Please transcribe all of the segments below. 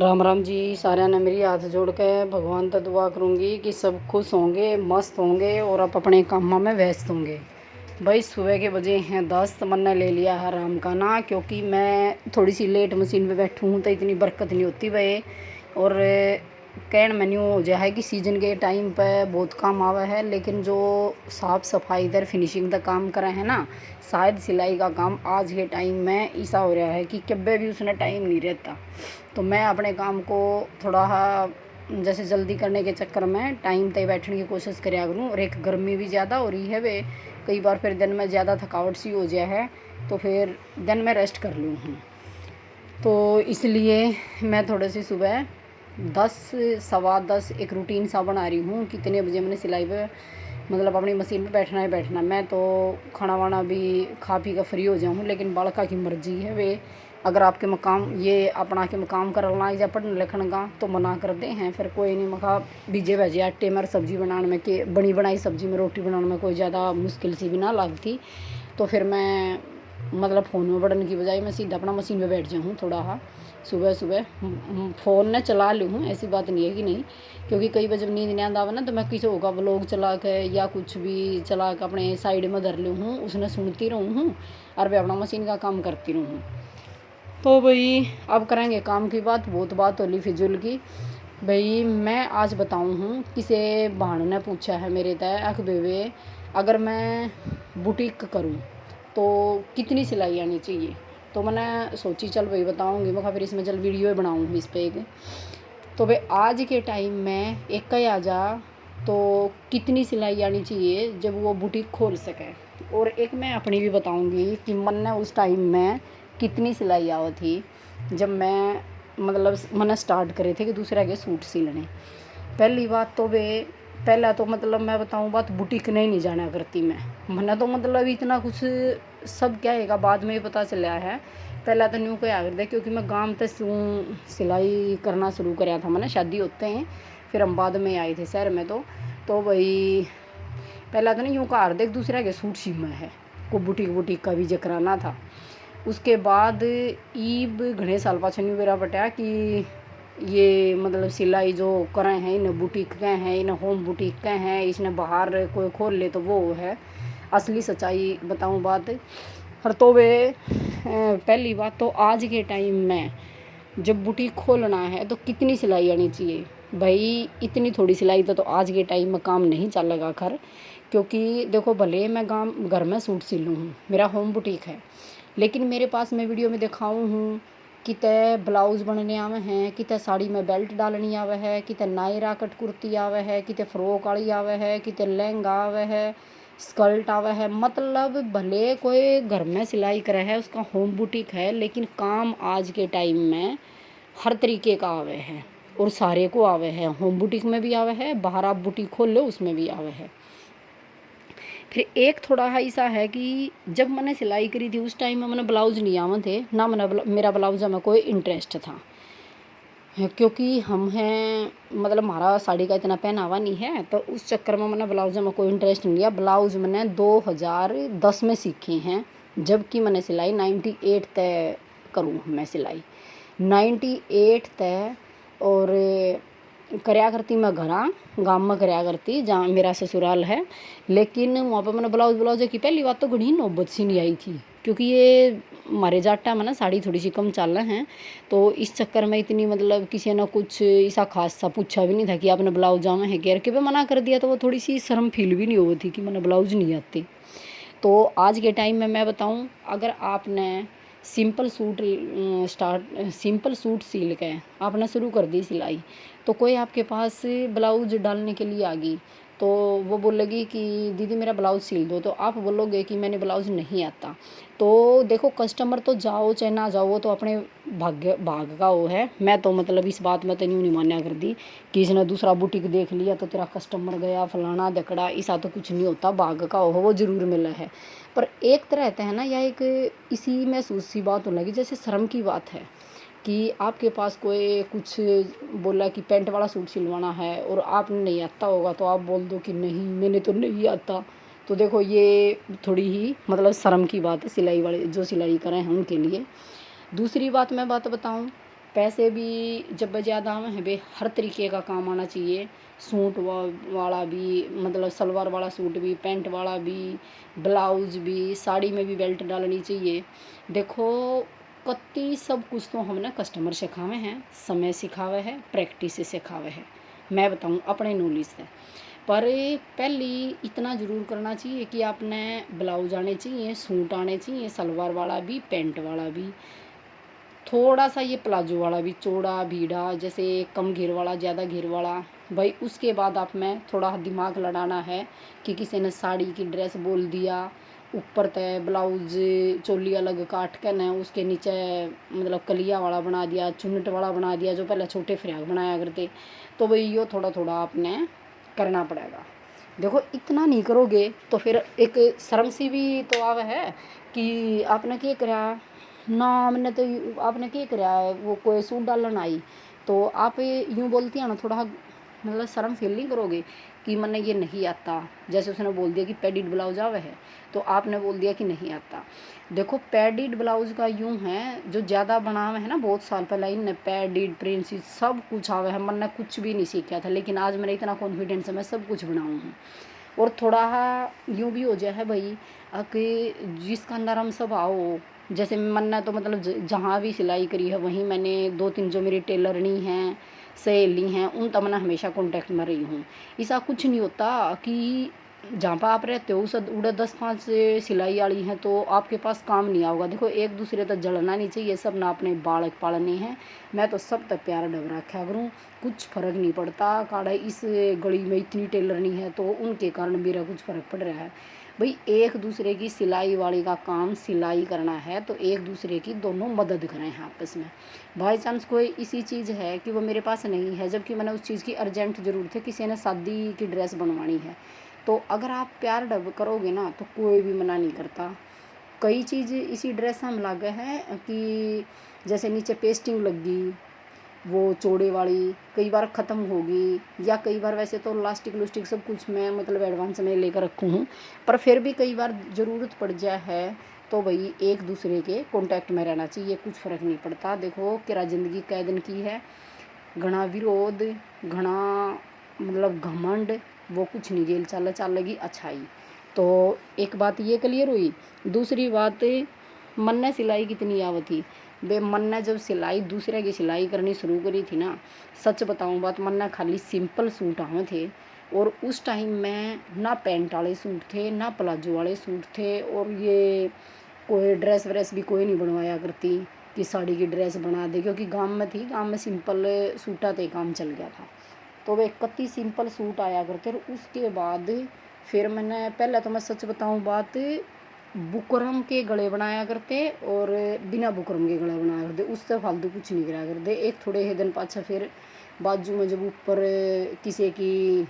राम राम जी। साਰਿਆਂ ने मेरी हाथ जोड़ के भगवान तो दुआ करूँगी कि सब खुश होंगे, मस्त होंगे और आप अपने कामों में व्यस्त होंगे। भाई सुबह के बजे हैं 10, मैंने ले लिया है आराम का ना, क्योंकि मैं थोड़ी सी लेट मशीन पे बैठूँ तो इतनी बरकत नहीं होती भाई। और कहण में यूँ हो जाए कि सीजन के टाइम पे बहुत काम आवा है, लेकिन जो साफ़ सफाई इधर फिनिशिंग का काम करे है ना, शायद सिलाई का काम आज के टाइम में ऐसा हो रहा है कि कभी भी उसने टाइम नहीं रहता। तो मैं अपने काम को थोड़ा जैसे जल्दी करने के चक्कर में टाइम तय बैठने की कोशिश कराया करूँ। और एक गर्मी भी ज़्यादा हो रही है वे, कई बार फिर दिन में ज़्यादा थकावट सी हो जाए है तो फिर दिन में रेस्ट कर लूँ हूँ। तो इसलिए मैं थोड़े से सुबह 10 सवा 10 एक रूटीन सा बना रही हूँ। कितने बजे मैंने सिलाई पे मतलब अपनी मशीन पे बैठना है बैठना। मैं तो खाना वाना भी खा पी कर फ्री हो जाऊँ, लेकिन बालका की मर्जी है वे। अगर आपके मकाम ये अपना के मकाम करना या पढ़ने लिखने का तो मना कर दे हैं, फिर कोई नहीं। मखा बीजे भेजे आटे मेरे सब्जी बनाने में के बनी बनाई सब्जी में रोटी बनाने में कोई ज़्यादा मुश्किल सी भी ना लगती। तो फिर मैं मतलब फ़ोन में पढ़ने की बजाय मैं सीधा अपना मशीन पे बैठ जाऊँ थोड़ा सुबह सुबह फ़ोन ने चला लूँ हूँ। ऐसी बात नहीं है कि नहीं, क्योंकि कई बार जब नींद नहीं आवे ना तो मैं किसी होगा व्लॉग चला के या कुछ भी चला के अपने साइड में धर लूँ हूँ, उसने सुनती रहूँ हूँ और मैं अपना मशीन का काम करती रहूँ हूँ। तो भाई अब करेंगे काम की बात। बहुत बात होली फिजूल की। भाई मैं आज बताऊँ हूँ, किसी बहन ने पूछा है मेरे तय अख बेबे, अगर मैं बुटीक करूँ तो कितनी सिलाई आनी चाहिए। तो मैंने सोची चल भाई बताऊँगी, मैं फिर इसमें चल वीडियो बनाऊँगी इस पर एक। तो भाई आज के टाइम में एक का आ जा तो कितनी सिलाई आनी चाहिए जब वो बुटीक खोल सके। और एक मैं अपनी भी बताऊँगी कि मैंने उस टाइम में कितनी सिलाई आवत थी जब मैं मतलब मैंने स्टार्ट करे थे कि दूसरे के सूट सिलने। पहली बात तो वे पहला तो मतलब मैं बताऊँ बात बुटीक नहीं जाना करती मैंने तो मतलब इतना कुछ सब क्या है बाद में ही पता चला है। पहला तो न्यू क्या कर दे, क्योंकि मैं गांव तक सिलाई करना शुरू कराया था मैंने शादी होते हैं, फिर हम बाद में आए थे शहर में। तो भाई पहला तो नहीं यूँ कार देख दूसरा के सूट सीमा है को बुटीक का भी जो कराना था। उसके बाद ईब घने साल पाछे न्यू मेरा बटा कि ये मतलब सिलाई जो करें हैं इन बुटीक के हैं, इन होम बुटीक के हैं, इसने बाहर कोई खोल ले तो वो है असली सच्चाई बताऊं बात। हर तो वे पहली बात तो आज के टाइम में जब बुटीक खोलना है तो कितनी सिलाई आनी चाहिए भाई। इतनी थोड़ी सिलाई तो आज के टाइम में काम नहीं चलेगा खैर, क्योंकि देखो भले मैं घर में सूट सिलूँ हूँ, मेरा होम बुटीक है, लेकिन मेरे पास मैं वीडियो में दिखाऊँ हूँ कितने ब्लाउज़ बनने आवे हैं, कितने साड़ी में बेल्ट डालनी आवे है, कितने नायरा कट कुर्ती आवे है, कितने फ्रॉक वाली आवे है, कितने लहंगा आवे है, स्कर्ट आवे है। मतलब भले कोई घर में सिलाई करे है उसका होम बुटीक है, लेकिन काम आज के टाइम में हर तरीके का आवे है और सारे को आवे है। होम बुटीक में भी आवे है, बाहर आप बुटीक खोल लो उसमें भी आवे है। फिर एक थोड़ा ऐसा है कि जब मैंने सिलाई करी थी उस टाइम में मैंने ब्लाउज़ नहीं आवे थे ना, मेरा ब्लाउज़ में कोई इंटरेस्ट था, क्योंकि हम हैं मतलब हमारा साड़ी का इतना पहनावा नहीं है, तो उस चक्कर में मैंने ब्लाउज़ में कोई इंटरेस्ट नहीं लिया। ब्लाउज़ मैंने 2010 में सीखे हैं, जबकि मैंने सिलाई 98 तय करूँ मैं सिलाई 98 तय। और करया करती मैं गाँव में करया करती जहाँ मेरा ससुराल है, लेकिन वहाँ पर मैंने ब्लाउज़ की पहली बात तो घनी नौबत सी नहीं आई थी, क्योंकि ये हमारे जाटा में ना साड़ी थोड़ी सी कम चल रहे हैं। तो इस चक्कर में इतनी मतलब किसी ने कुछ ऐसा खास सा पूछा भी नहीं था कि आपने ब्लाउज आवे है क्या, के मना कर दिया तो वो थोड़ी सी शर्म फील भी नहीं हो थी कि मैंने ब्लाउज नहीं आते। तो आज के टाइम में मैं बताऊं, अगर आपने सिंपल सूट सिल के आपने शुरू कर दी सिलाई, तो कोई आपके पास ब्लाउज डालने के लिए आ गई तो वो बोलेगी कि दीदी मेरा ब्लाउज़ सिल दो, तो आप बोलोगे कि मैंने ब्लाउज़ नहीं आता। तो देखो कस्टमर तो जाओ चाहे ना जाओ वो तो अपने भाग का वो है। मैं तो मतलब इस बात में तो नहीं मान्या कर दी कि इसने दूसरा बुटीक देख लिया तो तेरा कस्टमर गया फलाना दकड़ा, ऐसा तो कुछ नहीं होता। भाग का वो ज़रूर मिला है, पर एक तरह रहता है ना, या एक इसी महसूस सी बात होने लगी जैसे शर्म की बात है कि आपके पास कोई कुछ बोला कि पैंट वाला सूट सिलवाना है और आपने नहीं आता होगा तो आप बोल दो कि नहीं मैंने तो नहीं आता। तो देखो ये थोड़ी ही मतलब शर्म की बात है सिलाई वाले जो सिलाई करें हैं उनके लिए। दूसरी बात मैं बात बताऊं पैसे भी जब ज़्यादा आवे हैं बे, हर तरीके का काम आना चाहिए। सूट वाला भी, मतलब सलवार वाला सूट भी, पैंट वाला भी, ब्लाउज भी, साड़ी में भी बेल्ट डालनी चाहिए। देखो कत्ती सब कुछ तो हमने कस्टमर सिखावे हैं, समय सिखावे है, प्रैक्टिस से सिखावे है। मैं बताऊँ अपने नॉलेज से, पर पहली इतना ज़रूर करना चाहिए कि आपने ब्लाउज आने चाहिए, सूट आने चाहिए, सलवार वाला भी, पैंट वाला भी, थोड़ा सा ये प्लाजो वाला भी, चौड़ा भीड़ा, जैसे कम घेर वाला, ज़्यादा घेर वाला। भाई उसके बाद आप में थोड़ा दिमाग लड़ाना है कि किसी ने साड़ी की ड्रेस बोल दिया, ऊपर तय ब्लाउज चोली अलग काट के न उसके नीचे मतलब कलिया वाला बना दिया, चुन्नट वाला बना दिया, जो पहले छोटे फ्रॉक बनाया करते। तो भाई यो थोड़ा थोड़ा आपने करना पड़ेगा। देखो इतना नहीं करोगे तो फिर एक शर्म सी भी तो आवे है कि आपने क्या करा ना, मैंने तो आपने क्या करा वो कोई सूट डालन आई, तो आप यूँ बोलती है ना, थोड़ा मतलब शर्म फील नहीं करोगे कि मैंने ये नहीं आता। जैसे उसने बोल दिया कि पैडिड ब्लाउज आवे है, तो आपने बोल दिया कि नहीं आता। देखो पैडिड ब्लाउज का यूँ है, जो ज़्यादा बनावे है ना, बहुत साल पहले इनने पैडिड प्रिंसेस सब कुछ आवे है, मैंने कुछ भी नहीं सीखा था, लेकिन आज मेरा इतना कॉन्फिडेंस है मैं सब कुछ बनाऊँ हूँ। और थोड़ा यूँ भी हो जाए है भाई कि जिसका नरम स्वभाव हो, जैसे मैंने तो मतलब जहाँ भी सिलाई करी है वहीं मैंने 2-3 जो मेरी टेलरनी हैं, सहेली हैं, उन तक मैं हमेशा कांटेक्ट में रही हूँ। ऐसा कुछ नहीं होता कि जहाँ पर आप रहते हो उस उड़े 10-5 सिलाई वाली हैं तो आपके पास काम नहीं आएगा। देखो एक दूसरे तक जलना नहीं चाहिए, सब ना अपने बालक पालने हैं। मैं तो सब तक प्यार डब रखा करूँ, कुछ फ़र्क नहीं पड़ता। काड़ा इस गली में इतनी टेलरनी है तो उनके कारण मेरा कुछ फ़र्क पड़ रहा है। भाई एक दूसरे की सिलाई वाली का काम सिलाई करना है तो एक दूसरे की दोनों मदद करें हैं आपस में। बाई चांस कोई इसी चीज़ है कि वो मेरे पास नहीं है, जबकि मैंने उस चीज़ की अर्जेंट ज़रूरत है, किसी ने शादी की ड्रेस बनवानी है, तो अगर आप प्यार डब करोगे ना तो कोई भी मना नहीं करता। कई चीज़ इसी ड्रेस में लगे हैं कि जैसे नीचे पेस्टिंग लगी वो चौड़े वाली, कई बार ख़त्म होगी, या कई बार वैसे तो लास्टिक लुस्टिक सब कुछ मैं मतलब एडवांस में लेकर रखूँ हूँ, पर फिर भी कई बार ज़रूरत पड़ जाए है तो भाई एक दूसरे के कांटेक्ट में रहना चाहिए, कुछ फ़र्क नहीं पड़ता। देखो किरा ज़िंदगी कै दिन की है, घना विरोध, घना मतलब घमंड, वो कुछ नहीं गेल चाल लगी अच्छाई। तो एक बात ये क्लियर हुई। दूसरी बात, मन ने सिलाई कितनी आवत थी बे, मन ने जब सिलाई दूसरे की सिलाई करनी शुरू करी थी ना, सच बताऊँ बात, मन ने खाली सिंपल सूट आवे थे। और उस टाइम में ना पैंट वाले सूट थे, ना प्लाजो वाले सूट थे, और ये कोई ड्रेस व्रेस भी कोई नहीं बनवाया करती कि साड़ी की ड्रेस बना दे, क्योंकि गांव में थी, गांव में सिंपल सूटा ते काम चल गया था। तो वे 31 सिंपल सूट आया करते। और उसके बाद फिर मैंने, पहले तो मैं सच बताऊँ बात, बुकरम के गले बनाया करते और बिना बुकरम के गले बनाया करते, उससे फालतू कुछ नहीं कराया करते। एक थोड़े ही दिन पाछा फिर बाजू में जब ऊपर किसी की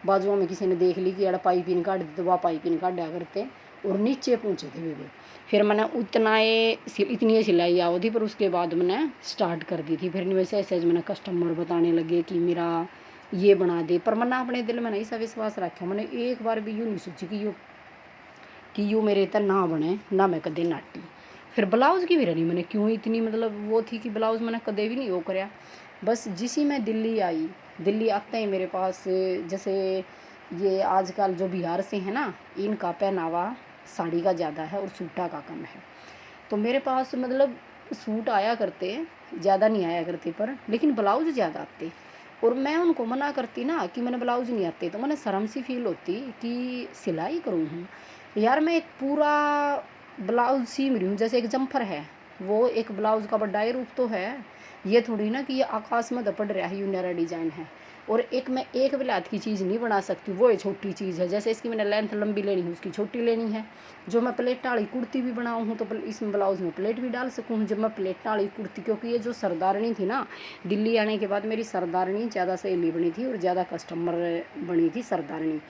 बाजुओं में किसी ने देख ली कि यार पाइपिंग काट दी, तो वह पाइपिंग काटा करते और नीचे पहुँचे थे वे। फिर मैंने उतना इतनी सिलाई आओ थी, पर उसके बाद मैंने स्टार्ट कर दी थी। फिर वैसे ऐसे मैंने कस्टमर बताने लगे कि मेरा ये बना दे, पर मैंने अपने दिल में नहीं सा विश्वास रखा। मैंने एक बार भी यूँ नहीं सोची कि यूँ मेरे इतना ना बने, ना मैं कदे नाटी। फिर ब्लाउज़ की भी रही मैंने क्यों इतनी मतलब वो थी कि ब्लाउज़ मैंने कदे भी नहीं वो कराया। बस जिसी में दिल्ली आई, दिल्ली आते ही मेरे पास जैसे ये आजकल जो बिहार से है ना, इनका पहनावा साड़ी का ज़्यादा है और सूटा का कम है। तो मेरे पास मतलब सूट आया करते, ज़्यादा नहीं आया करते, पर लेकिन ब्लाउज़ ज़्यादा आते। और मैं उनको मना करती ना कि मैंने ब्लाउज़ नहीं आते, तो मैंने शर्म सी फील होती कि सिलाई करूँ हूँ यार। मैं एक पूरा ब्लाउज़ सीम रही हूँ, जैसे एक जम्फर है, वो एक ब्लाउज़ का बड़ा रूप तो है, ये थोड़ी ना कि ये आकाश में दपड़ रहा है, यूनारा डिज़ाइन है। और एक मैं एक बिलात की चीज़ नहीं बना सकती, वो ये छोटी चीज़ है। जैसे इसकी मैंने लेंथ लंबी लेनी है, उसकी छोटी लेनी है। जो मैं प्लेट वाली कुर्ती भी बनाऊँ हूँ तो इसमें ब्लाउज़ में प्लेट भी डाल सकूँ। जब मैं प्लेट वाली कुर्ती, क्योंकि ये जो सरदारनी थी ना, दिल्ली आने के बाद मेरी सरदारनी ज़्यादा सहेली बनी थी और ज़्यादा कस्टमर बनी थी सरदारनी।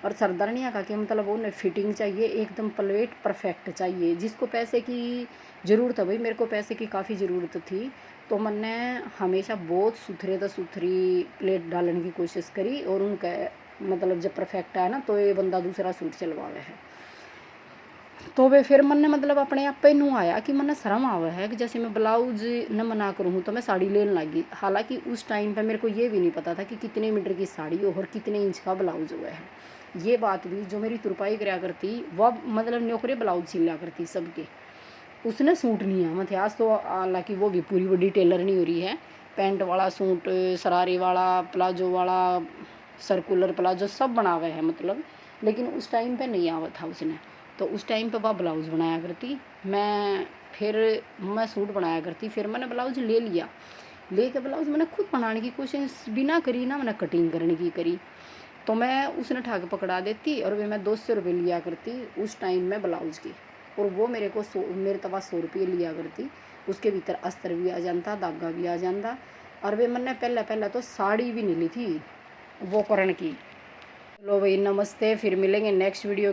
और सरदारनियाँ का क्या मतलब, उन्हें फिटिंग चाहिए एकदम प्लेट परफेक्ट चाहिए। जिसको पैसे की ज़रूरत है, भाई मेरे को पैसे की काफ़ी ज़रूरत थी, तो मैंने हमेशा बहुत सुथरे तो सुथरी प्लेट डालने की कोशिश करी। और उनका मतलब जब परफेक्ट आया ना, तो ये बंदा दूसरा सूट सिलवावे है। तो वे फिर मैंने मतलब अपने आप पे नू आया कि मैंने शर्म आवा है कि जैसे मैं ब्लाउज न मना करूँ तो मैं साड़ी लेने लगी। हालांकि उस टाइम पे मेरे को ये भी नहीं पता था कि कितने मीटर की साड़ी हो और कितने इंच का ब्लाउज हुआ है। ये बात भी जो मेरी तुरपाई कराया करती वह मतलब नौकरी ब्लाउज सिला करती सबके, उसने सूट नहीं है मत आज तो। हालांकि वो भी पूरी बड़ी टेलर नहीं हो रही है, पैंट वाला सूट, शरारे वाला, प्लाजो वाला, सर्कुलर प्लाजो सब बना हुआ है मतलब। लेकिन उस टाइम पे नहीं आवा था उसने, तो उस टाइम पे वह ब्लाउज़ बनाया करती। फिर मैं सूट बनाया करती। फिर मैंने ब्लाउज़ ले लिया, ले के ब्लाउज़ मैंने खुद बनाने की कोशिश भी ना करी ना मैंने कटिंग करने की करी। तो मैं उसने ठग पकड़ा देती और वे मैं 200 रुपये लिया करती उस टाइम में ब्लाउज़ की। और वो मेरे को मेरे तवा 100 रुपये लिया करती। उसके भीतर अस्तर भी आ जाता, धागा भी आ जाता। और वे मैंने पहले पहले तो साड़ी भी नहीं ली थी वो करण की। चलो भाई नमस्ते, फिर मिलेंगे नेक्स्ट वीडियो।